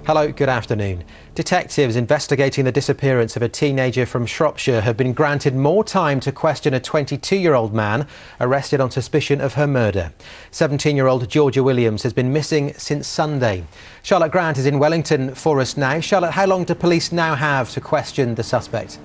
Hello, good afternoon. Detectives investigating the disappearance of a teenager from Shropshire have been granted more time to question a 22-year-old man arrested on suspicion of her murder. 17-year-old Georgia Williams has been missing since Sunday. Charlotte Grant is in Wellington for us now. Charlotte, how long do police now have to question the suspect?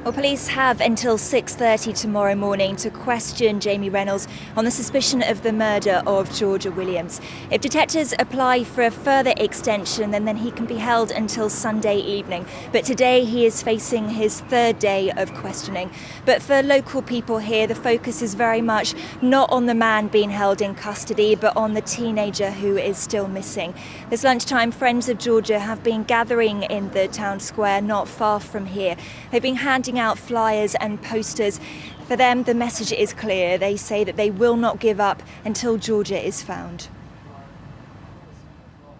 Well, police have until 6:30 tomorrow morning to question Jamie Reynolds on the suspicion of the murder of Georgia Williams. If detectives apply for a further extension, then he can be held until Sunday evening. But today he is facing his third day of questioning. But for local people here, the focus is very much not on the man being held in custody, but on the teenager who is still missing. This lunchtime, friends of Georgia have been gathering in the town square not far from here. They've been handing out flyers and posters. For them, the message is clear. They say that they will not give up until Georgia is found.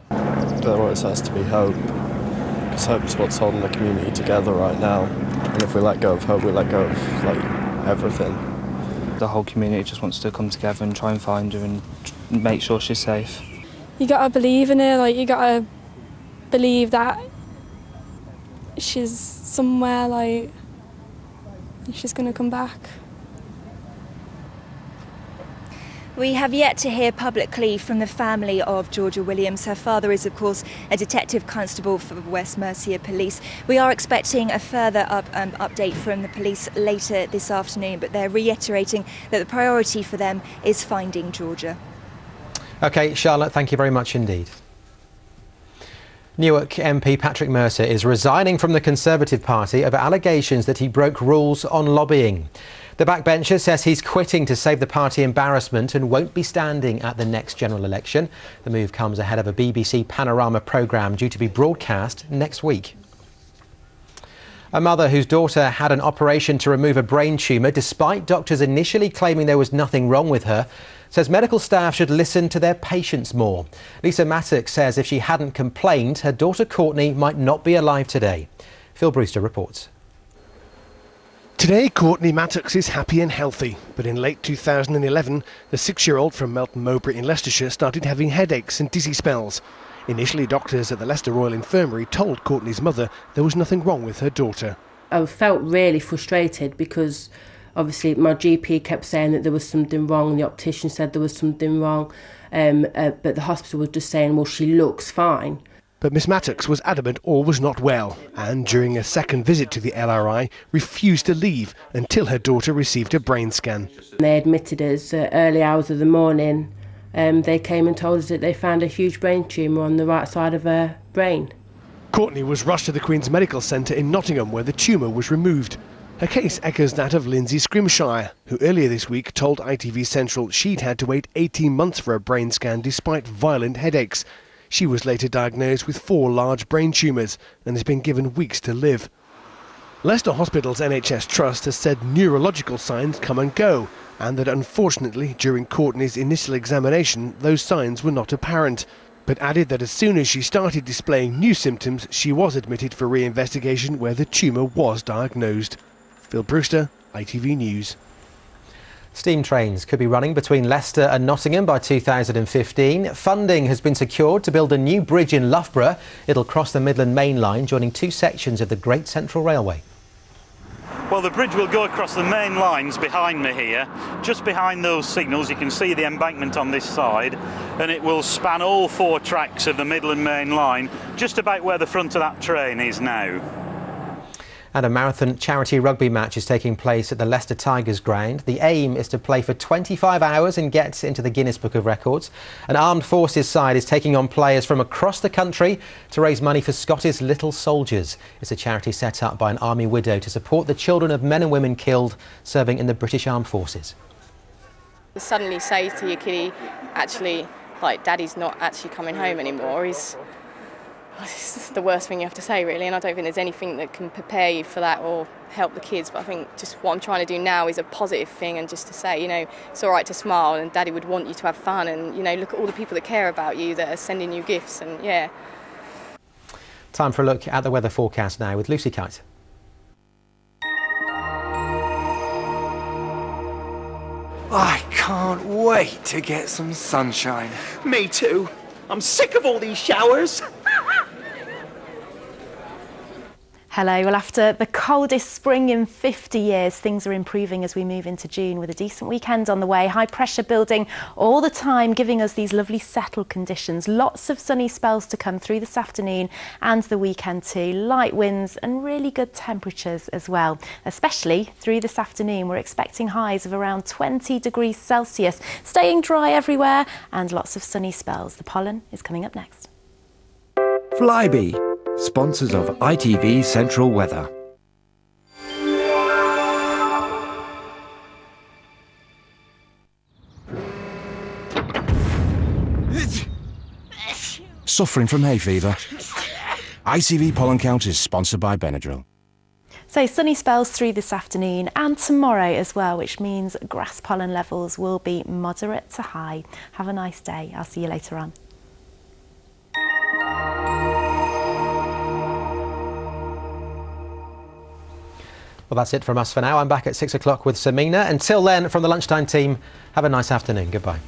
There always has to be hope, because hope is what's holding the community together right now. And if we let go of hope, we let go of everything. The whole community just wants to come together and try and find her and make sure she's safe. You gotta believe in her, you gotta believe that she's somewhere, she's going to come back. We have yet to hear publicly from the family of Georgia Williams. Her father is, of course, a detective constable for West Mercia Police. We are expecting a further update from the police later this afternoon, but they're reiterating that the priority for them is finding Georgia. OK, Charlotte, thank you very much indeed. Newark MP Patrick Mercer is resigning from the Conservative Party over allegations that he broke rules on lobbying. The backbencher says he's quitting to save the party embarrassment and won't be standing at the next general election. The move comes ahead of a BBC Panorama programme due to be broadcast next week. A mother whose daughter had an operation to remove a brain tumour, despite doctors initially claiming there was nothing wrong with her, says medical staff should listen to their patients more. Lisa Mattock says if she hadn't complained, her daughter Courtney might not be alive today. Phil Brewster reports. Today, Courtney Mattox is happy and healthy, but in late 2011, the 6-year-old from Melton Mowbray in Leicestershire started having headaches and dizzy spells. Initially, doctors at the Leicester Royal Infirmary told Courtney's mother there was nothing wrong with her daughter. I felt really frustrated because obviously my GP kept saying that there was something wrong, the optician said there was something wrong, but the hospital was just saying, well, she looks fine. But Miss Mattox was adamant all was not well, and during a second visit to the LRI, refused to leave until her daughter received a brain scan. They admitted us early hours of the morning. They came and told us that they found a huge brain tumour on the right side of her brain. Courtney was rushed to the Queen's Medical Centre in Nottingham, where the tumour was removed. Her case echoes that of Lindsay Scrimshire, who earlier this week told ITV Central she'd had to wait 18 months for a brain scan despite violent headaches. She was later diagnosed with 4 large brain tumours and has been given weeks to live. Leicester Hospital's NHS Trust has said neurological signs come and go, and that unfortunately during Courtney's initial examination those signs were not apparent, but added that as soon as she started displaying new symptoms she was admitted for re-investigation where the tumour was diagnosed. Phil Brewster, ITV News. Steam trains could be running between Leicester and Nottingham by 2015. Funding has been secured to build a new bridge in Loughborough. It'll cross the Midland Main Line, joining 2 sections of the Great Central Railway. Well, the bridge will go across the main lines behind me here. Just behind those signals you can see the embankment on this side, and it will span all 4 tracks of the Midland Main Line, just about where the front of that train is now. And a marathon charity rugby match is taking place at the Leicester Tigers ground. The aim is to play for 25 hours and get into the Guinness Book of Records. An armed forces side is taking on players from across the country to raise money for Scottish Little Soldiers. It's a charity set up by an army widow to support the children of men and women killed serving in the British Armed Forces. Suddenly say to your kiddie, actually, Daddy's not actually coming home anymore, it's the worst thing you have to say, really, and I don't think there's anything that can prepare you for that or help the kids. But I think just what I'm trying to do now is a positive thing, and just to say, it's all right to smile, and Daddy would want you to have fun, and look at all the people that care about you that are sending you gifts, and yeah. Time for a look at the weather forecast now with Lucy Kite. I can't wait to get some sunshine. Me too. I'm sick of all these showers. Hello. Well, after the coldest spring in 50 years, things are improving as we move into June with a decent weekend on the way. High pressure building all the time, giving us these lovely settled conditions. Lots of sunny spells to come through this afternoon and the weekend too. Light winds and really good temperatures as well, especially through this afternoon. We're expecting highs of around 20 degrees Celsius, staying dry everywhere and lots of sunny spells. The pollen is coming up next. Flybe, sponsors of ITV Central Weather. Suffering from hay fever? ITV Pollen Count is sponsored by Benadryl. So sunny spells through this afternoon and tomorrow as well, which means grass pollen levels will be moderate to high. Have a nice day. I'll see you later on. Well, that's it from us for now. I'm back at 6 o'clock with Samina. Until then, from the Lunchtime team, have a nice afternoon. Goodbye.